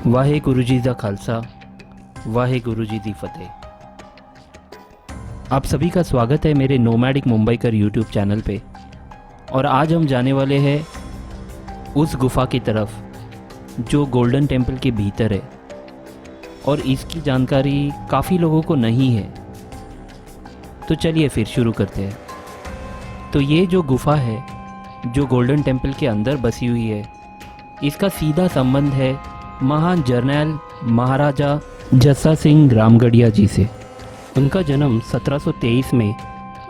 वाहेगुरु जी दा खालसा, वाहेगुरु जी दी फतेह। आप सभी का स्वागत है मेरे नोमैडिक मुंबई कर यूट्यूब चैनल पे। और आज हम जाने वाले हैं उस गुफ़ा की तरफ जो गोल्डन टेम्पल के भीतर है, और इसकी जानकारी काफ़ी लोगों को नहीं है। तो चलिए फिर शुरू करते हैं। तो ये जो गुफ़ा है जो गोल्डन टेम्पल के अंदर बसी हुई है, इसका सीधा संबंध है महान जर्नैल महाराजा जस्सा सिंह रामगढ़िया जी से। उनका जन्म 1723 में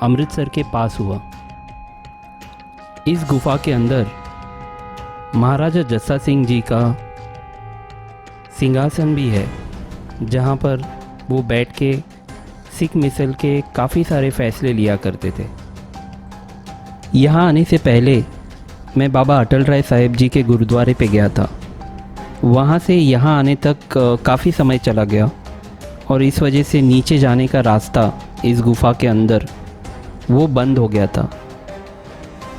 अमृतसर के पास हुआ। इस गुफ़ा के अंदर महाराजा जस्सा सिंह जी का सिंहासन भी है, जहाँ पर वो बैठ के सिख मिसल के काफ़ी सारे फैसले लिया करते थे। यहाँ आने से पहले मैं बाबा अटल राय साहिब जी के गुरुद्वारे पे गया था। वहाँ से यहाँ आने तक काफ़ी समय चला गया, और इस वजह से नीचे जाने का रास्ता इस गुफ़ा के अंदर वो बंद हो गया था।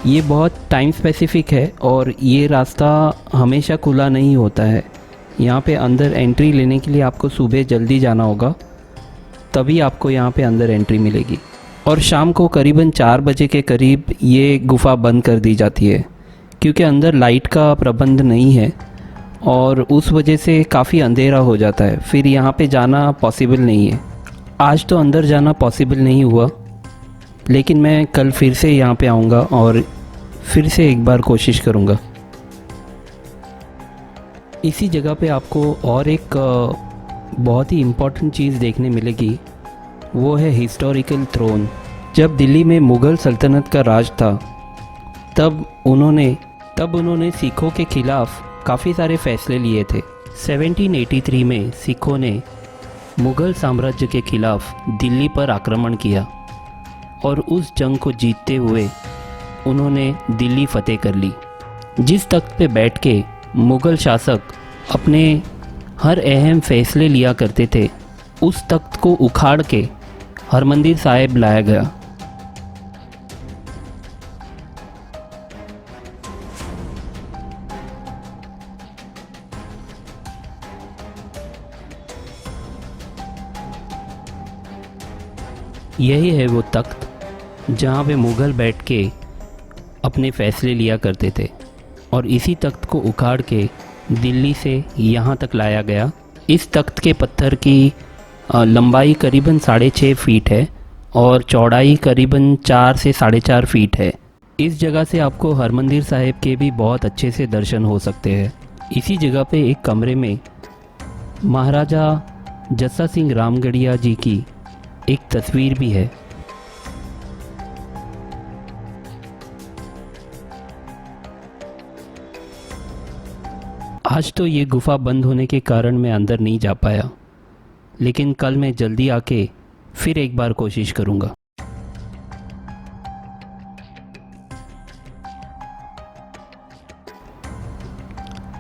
ये बहुत टाइम स्पेसिफिक है और ये रास्ता हमेशा खुला नहीं होता है। यहाँ पे अंदर एंट्री लेने के लिए आपको सुबह जल्दी जाना होगा, तभी आपको यहाँ पे अंदर एंट्री मिलेगी। और शाम को करीबन 4 बजे के करीब ये गुफ़ा बंद कर दी जाती है, क्योंकि अंदर लाइट का प्रबंध नहीं है और उस वजह से काफ़ी अंधेरा हो जाता है। फिर यहाँ पे जाना पॉसिबल नहीं है। आज तो अंदर जाना पॉसिबल नहीं हुआ, लेकिन मैं कल फिर से यहाँ पे आऊँगा और फिर से एक बार कोशिश करूँगा। इसी जगह पे आपको और एक बहुत ही इम्पॉर्टेंट चीज़ देखने मिलेगी, वो है हिस्टोरिकल थ्रोन। जब दिल्ली में मुग़ल सल्तनत का राज था, तब उन्होंने सिखों के ख़िलाफ़ काफ़ी सारे फैसले लिए थे। 1783 में सिखों ने मुग़ल साम्राज्य के ख़िलाफ़ दिल्ली पर आक्रमण किया, और उस जंग को जीतते हुए उन्होंने दिल्ली फतेह कर ली। जिस तख्त पे बैठ के मुग़ल शासक अपने हर अहम फैसले लिया करते थे, उस तख्त को उखाड़ के हरमंदिर साहिब लाया गया। यही है वो तख्त जहाँ पे मुग़ल बैठ के अपने फ़ैसले लिया करते थे, और इसी तख्त को उखाड़ के दिल्ली से यहाँ तक लाया गया। इस तख्त के पत्थर की लंबाई करीबन 6.5 फीट है और चौड़ाई करीबन 4 से 4.5 फीट है। इस जगह से आपको हरमंदिर साहिब के भी बहुत अच्छे से दर्शन हो सकते हैं। इसी जगह पे एक कमरे में महाराजा जस्सा सिंह रामगढ़िया जी की एक तस्वीर भी है। आज तो ये गुफ़ा बंद होने के कारण मैं अंदर नहीं जा पाया, लेकिन कल मैं जल्दी आके फिर एक बार कोशिश करूँगा।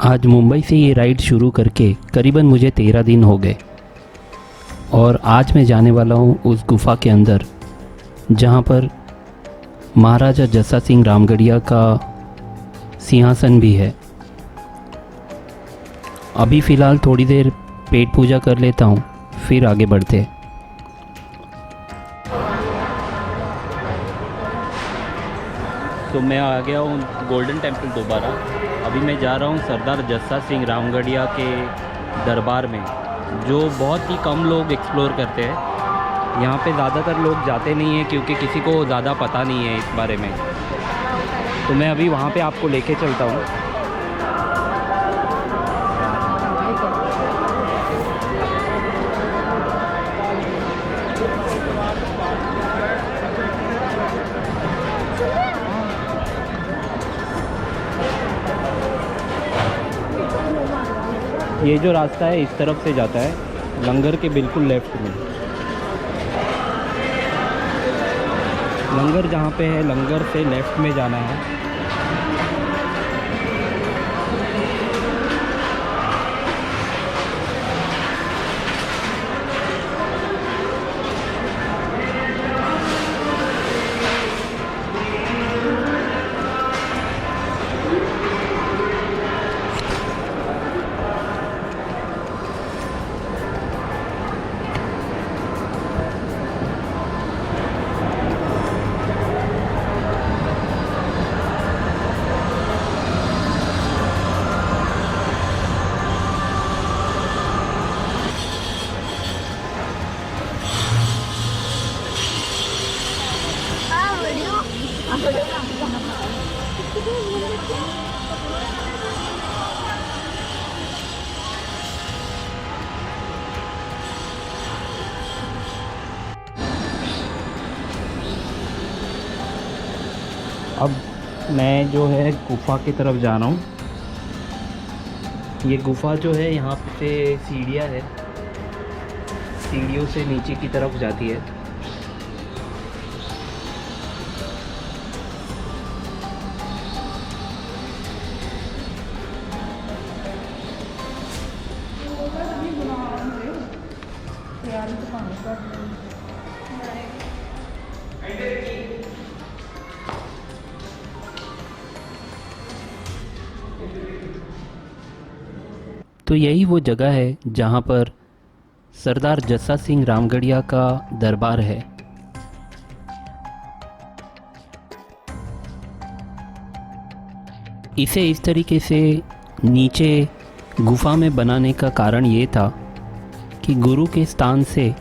आज मुंबई से ये राइड शुरू करके करीबन मुझे 13 दिन हो गए, और आज मैं जाने वाला हूँ उस गुफ़ा के अंदर जहाँ पर महाराजा जस्सा सिंह रामगढ़िया का सिंहासन भी है। अभी फ़िलहाल थोड़ी देर पेट पूजा कर लेता हूँ, फिर आगे बढ़ते हैं। तो मैं आ गया हूँ गोल्डन टेम्पल दोबारा। अभी मैं जा रहा हूँ सरदार जस्सा सिंह रामगढ़िया के दरबार में, जो बहुत ही कम लोग एक्सप्लोर करते हैं। यहाँ पे ज़्यादातर लोग जाते नहीं हैं क्योंकि किसी को ज़्यादा पता नहीं है इस बारे में। तो मैं अभी वहाँ पे आपको लेके चलता हूँ। ये जो रास्ता है इस तरफ से जाता है, लंगर के बिल्कुल लेफ्ट में। लंगर जहाँ पे है, लंगर से लेफ्ट में जाना है। मैं जो है गुफ़ा की तरफ जा रहा हूँ। ये गुफ़ा जो है यहाँ पे सीढ़ियाँ है, सीढ़ियों से नीचे की तरफ जाती है। तो यही वो जगह है जहाँ पर सरदार जस्सा सिंह रामगढ़िया का दरबार है। इसे इस तरीके से नीचे गुफा में बनाने का कारण ये था कि गुरु के स्थान से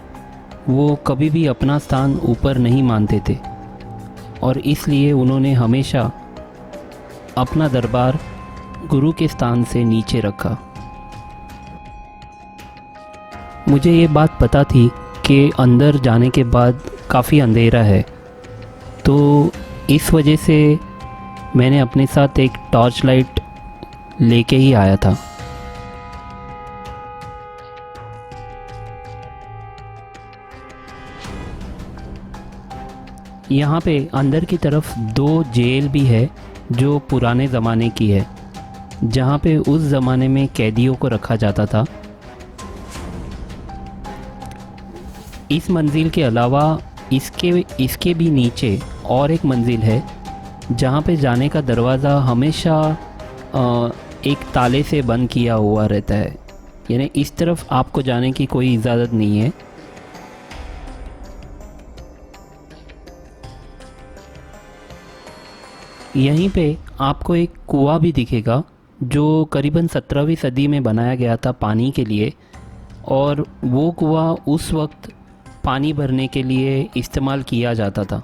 वो कभी भी अपना स्थान ऊपर नहीं मानते थे और इसलिए उन्होंने हमेशा अपना दरबार गुरु के स्थान से नीचे रखा। मुझे ये बात पता थी कि अंदर जाने के बाद काफ़ी अंधेरा है, तो इस वजह से मैंने अपने साथ एक टॉर्च लाइट लेके ही आया था। यहाँ पे अंदर की तरफ 2 जेल भी है जो पुराने ज़माने की है, जहाँ पे उस ज़माने में कैदियों को रखा जाता था। इस मंजिल के अलावा इसके भी नीचे और एक मंजिल है जहाँ पे जाने का दरवाज़ा हमेशा एक ताले से बंद किया हुआ रहता है, यानी इस तरफ आपको जाने की कोई इजाज़त नहीं है। यहीं पे आपको एक कुआं भी दिखेगा जो करीबन 17वीं सदी में बनाया गया था पानी के लिए, और वो कुआं उस वक्त पानी भरने के लिए इस्तेमाल किया जाता था।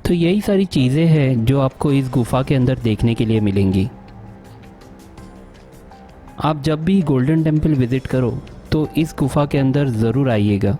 तो यही सारी चीज़ें हैं जो आपको इस गुफ़ा के अंदर देखने के लिए मिलेंगी। आप जब भी गोल्डन टेम्पल विज़िट करो तो इस गुफ़ा के अंदर ज़रूर आइएगा।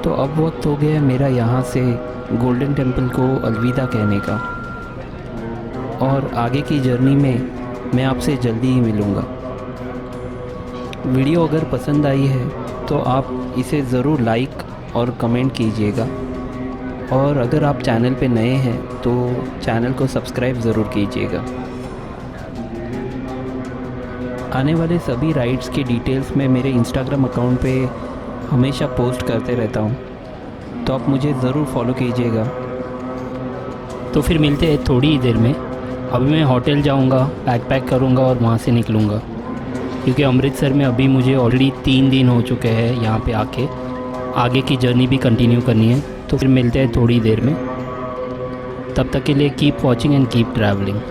तो अब वक्त हो गया मेरा यहाँ से गोल्डन टेम्पल को अलविदा कहने का, और आगे की जर्नी में मैं आपसे जल्दी ही मिलूँगा। वीडियो अगर पसंद आई है तो आप इसे ज़रूर लाइक और कमेंट कीजिएगा, और अगर आप चैनल पे नए हैं तो चैनल को सब्सक्राइब ज़रूर कीजिएगा। आने वाले सभी राइड्स के डिटेल्स मैं मेरे इंस्टाग्राम अकाउंट पे हमेशा पोस्ट करते रहता हूँ, तो आप मुझे ज़रूर फॉलो कीजिएगा। तो फिर मिलते हैं थोड़ी ही देर में। अभी मैं होटल जाऊँगा, बैग पैक करूँगा और वहाँ से निकलूँगा, क्योंकि अमृतसर में अभी मुझे ऑलरेडी 3 दिन हो चुके हैं यहाँ पे आके। आगे की जर्नी भी कंटिन्यू करनी है, तो फिर मिलते हैं थोड़ी देर में। तब तक के लिए keep watching and keep travelling.